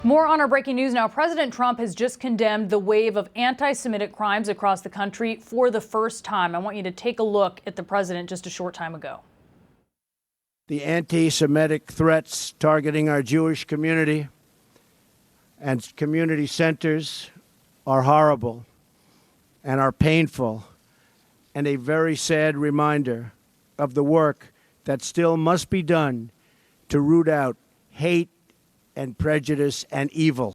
More on our breaking news now. President Trump has just condemned the wave of anti-Semitic crimes across the country for the first time. I want you to take a look at the president just a short time ago. The anti-Semitic threats targeting our Jewish community and community centers are horrible and are painful and a very sad reminder of the work that still must be done to root out hate and prejudice and evil.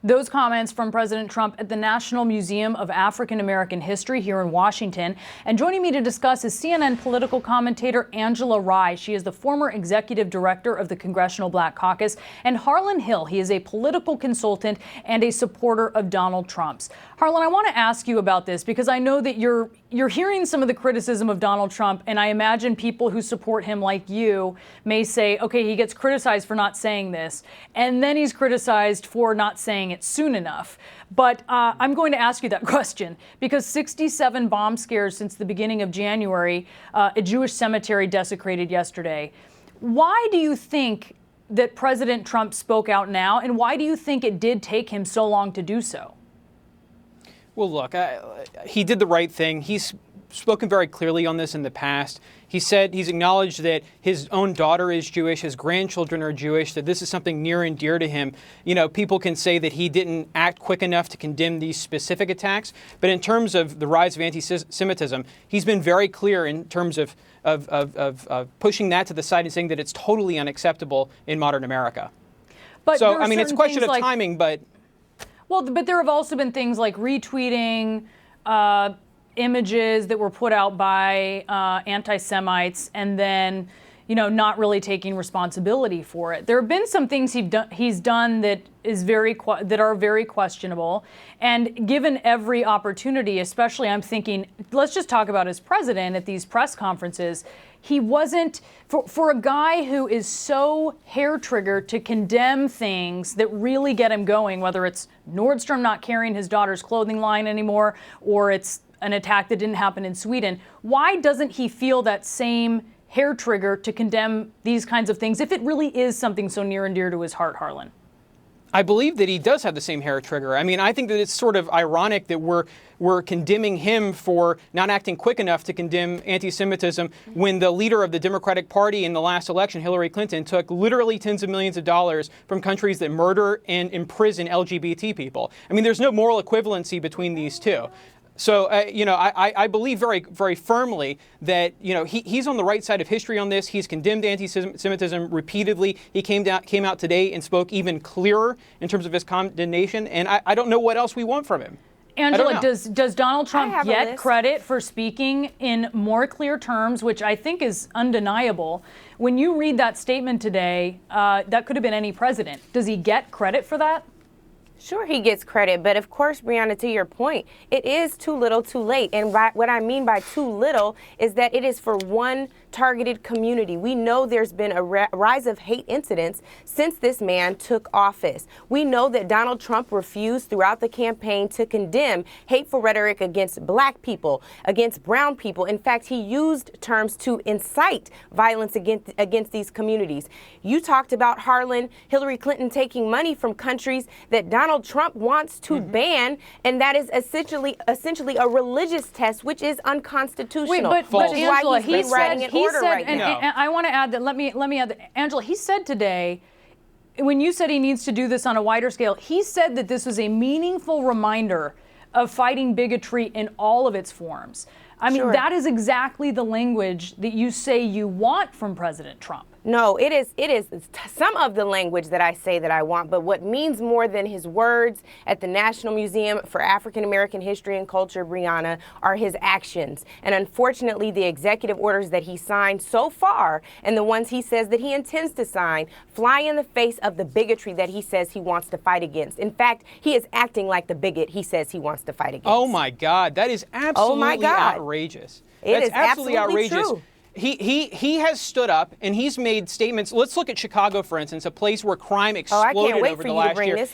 Those comments from President Trump at the National Museum of African American History here in Washington. And joining me to discuss is CNN political commentator Angela Rye. She is the former executive director of the Congressional Black Caucus. And Harlan Hill, he is a political consultant and a supporter of Donald Trump's. Harlan, I want to ask you about this because I know that you're hearing some of the criticism of Donald Trump, and I imagine people who support him like you may say, okay, he gets criticized for not saying this, and then he's criticized for not saying it soon enough. But I'm going to ask you that question because 67 bomb scares since the beginning of January, a Jewish cemetery desecrated yesterday. Why do you think that President Trump spoke out now, and why do you think it did take him so long to do so? Well, look, he did the right thing. He's spoken very clearly on this in the past. He's acknowledged that his own daughter is Jewish, his grandchildren are Jewish, that this is something near and dear to him. You know, people can say that he didn't act quick enough to condemn these specific attacks, but in terms of the rise of anti-Semitism, he's been very clear in terms of pushing that to the side and saying that it's totally unacceptable in modern America. But so, I mean, it's a question of timing, but... Well, but there have also been things like retweeting images that were put out by anti-Semites and then, you know, not really taking responsibility for it. There have been some things he's done that are very questionable. And given every opportunity, especially I'm thinking, let's just talk about his president at these press conferences. He wasn't, for a guy who is so hair-triggered to condemn things that really get him going, whether it's Nordstrom not carrying his daughter's clothing line anymore, or it's an attack that didn't happen in Sweden, why doesn't he feel that same hair trigger to condemn these kinds of things if it really is something so near and dear to his heart, Harlan? I believe that he does have the same hair trigger. I mean, I think that it's sort of ironic that we're condemning him for not acting quick enough to condemn anti-Semitism when the leader of the Democratic Party in the last election, Hillary Clinton, took literally tens of millions of dollars from countries that murder and imprison LGBT people. I mean, there's no moral equivalency between these two. So, you know, I believe very, very firmly that, you know, he's on the right side of history on this. He's condemned anti-Semitism repeatedly. He came out today and spoke even clearer in terms of his condemnation. And I don't know what else we want from him. Angela, does Donald Trump get credit for speaking in more clear terms, which I think is undeniable? When you read that statement today, that could have been any president. Does he get credit for that? Sure, he gets credit, but of course, Brianna, to your point, it is too little too late. And what I mean by too little is that it is for one targeted community. We know there's been a rise of hate incidents since this man took office. We know that Donald Trump refused throughout the campaign to condemn hateful rhetoric against black people, against brown people. In fact, he used terms to incite violence against these communities. You talked about Harlan, Hillary Clinton taking money from countries that Donald Trump wants to ban, and that is essentially a religious test, which is unconstitutional. Wait, but Angela, he said, and I want to add that. Let me add that. Angela, he said today, when you said he needs to do this on a wider scale, he said that this was a meaningful reminder of fighting bigotry in all of its forms. I mean, that is exactly the language that you say you want from President Trump. No, it is some of the language that I say that I want, but what means more than his words at the National Museum for African American History and Culture, Brianna, are his actions. And unfortunately, the executive orders that he signed so far and the ones he says that he intends to sign fly in the face of the bigotry that he says he wants to fight against. In fact, he is acting like the bigot he says he wants to fight against. Oh my God, that is absolutely outrageous. It is absolutely outrageous. True. he has stood up and he's made statements. Let's look at Chicago, for instance, a place where crime exploded over the last year.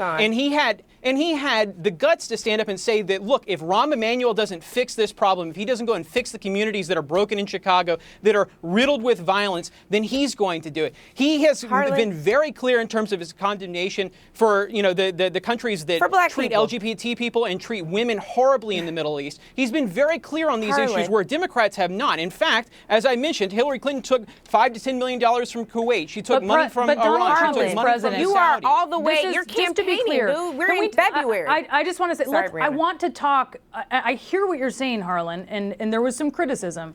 And he had the guts to stand up and say that, look, if Rahm Emanuel doesn't fix this problem, if he doesn't go and fix the communities that are broken in Chicago, that are riddled with violence, then he's going to do it. He has been very clear in terms of his condemnation for, the countries that treat LGBT people and treat women horribly in the Middle East. He's been very clear on these issues where Democrats have not. In fact, as I mentioned, Hillary Clinton took $5 to $10 million from Kuwait. She took money from Iran. She took money from the Saudis. You are all the way. You're campaigning, dude. We're in February. I just want to say, Sorry, I want to talk. I hear what you're saying, Harlan, and there was some criticism.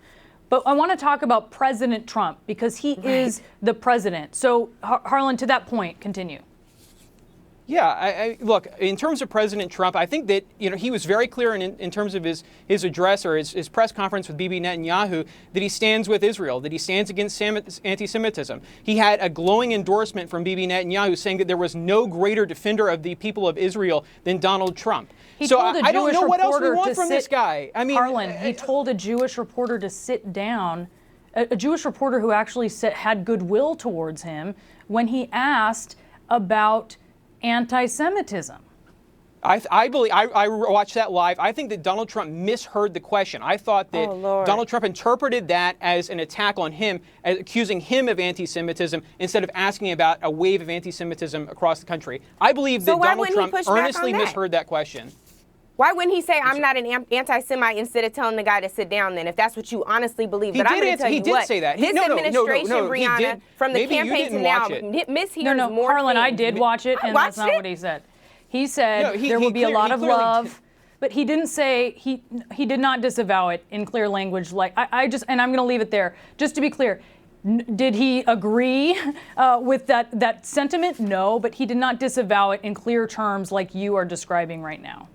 But I want to talk about President Trump because he is the president. So, Harlan, to that point, continue. Yeah, look, in terms of President Trump, I think that he was very clear in terms of his address or his press conference with Bibi Netanyahu that he stands with Israel, that he stands against anti-Semitism. He had a glowing endorsement from Bibi Netanyahu saying that there was no greater defender of the people of Israel than Donald Trump. So I don't know what else we want from this guy. I mean, Harlan, he told a Jewish reporter to sit down, a Jewish reporter who actually had goodwill towards him when he asked about anti-Semitism. I believe I watched that live. I think that Donald Trump misheard the question. I thought that Donald Trump interpreted that as an attack on him, as accusing him of anti-Semitism instead of asking about a wave of anti-Semitism across the country. I believe that Donald Trump earnestly misheard that question. Why wouldn't he say, I'm not an anti-Semite, instead of telling the guy to sit down then, if that's what you honestly believe? But I'm going to tell you what. He did say that. This administration, Brianna, from the campaign to now, mishears more Harlan, things. I did watch it, and that's not what he said. He said there will be a lot of love, but he didn't say, he did not disavow it in clear language. Like, and I'm going to leave it there. Just to be clear, did he agree with that sentiment? No, but he did not disavow it in clear terms like you are describing right now.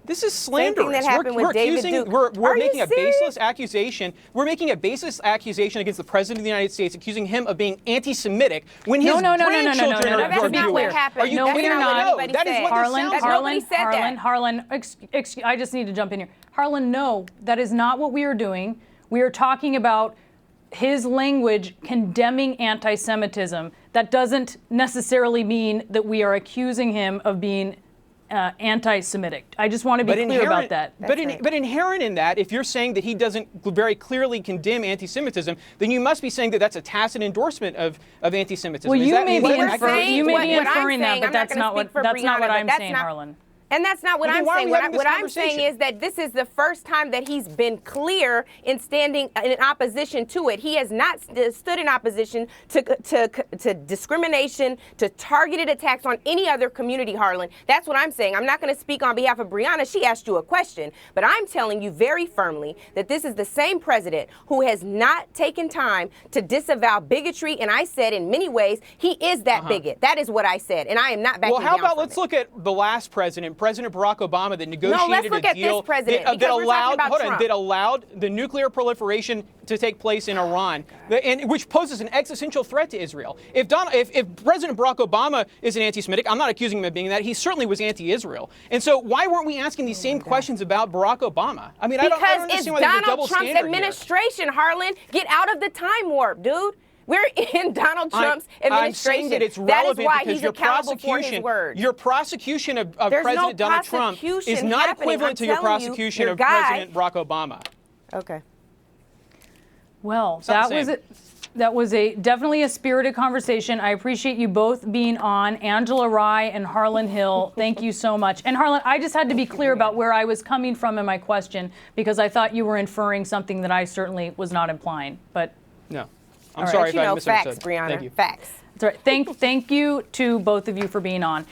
This is slanderous. Same thing that happened with David Duke. We're making a baseless accusation. We're making a baseless accusation against the President of the United States, accusing him of being anti-Semitic when his grandchildren are That's not what happened. Are you kidding me? No, that is what Harlan, I just need to jump in here. Harlan, no, that is not what we are doing. We are talking about his language condemning anti-Semitism. That doesn't necessarily mean that we are accusing him of being anti-Semitic. I just want to be clear about that. But inherent in that, if you're saying that he doesn't very clearly condemn anti-Semitism, then you must be saying that that's a tacit endorsement of anti-Semitism. Well, you may be inferring that, but that's not what I'm saying, Harlan. And that's not what I'm saying. What I'm saying is that this is the first time that he's been clear in standing in opposition to it. He has not stood in opposition to discrimination, to targeted attacks on any other community, Harlan. That's what I'm saying. I'm not going to speak on behalf of Brianna. She asked you a question. But I'm telling you very firmly that this is the same president who has not taken time to disavow bigotry. And I said in many ways, he is that bigot. That is what I said. And I am not backing down. Well, how about let's look at the last president, President Barack Obama, that negotiated a deal that allowed the nuclear proliferation to take place in Iran, and which poses an existential threat to Israel. If President Barack Obama is an anti-Semitic, I'm not accusing him of being that. He certainly was anti-Israel. And so why weren't we asking these same questions about Barack Obama? I mean, I don't understand why there's a double standard here. Because it's Donald Trump's administration, Harlan. Get out of the time warp, dude. We're in Donald Trump's administration. I'm saying that it's relevant because your prosecution of President Donald Trump is not equivalent to your prosecution of President Barack Obama. Okay. Well, that was definitely a spirited conversation. I appreciate you both being on. Angela Rye and Harlan Hill, thank you so much. And Harlan, I just had to be clear about where I was coming from in my question because I thought you were inferring something that I certainly was not implying. But no. I'm sorry if I misunderstood. Facts, Brianna. Thank you. Facts. That's right. Thank you to both of you for being on.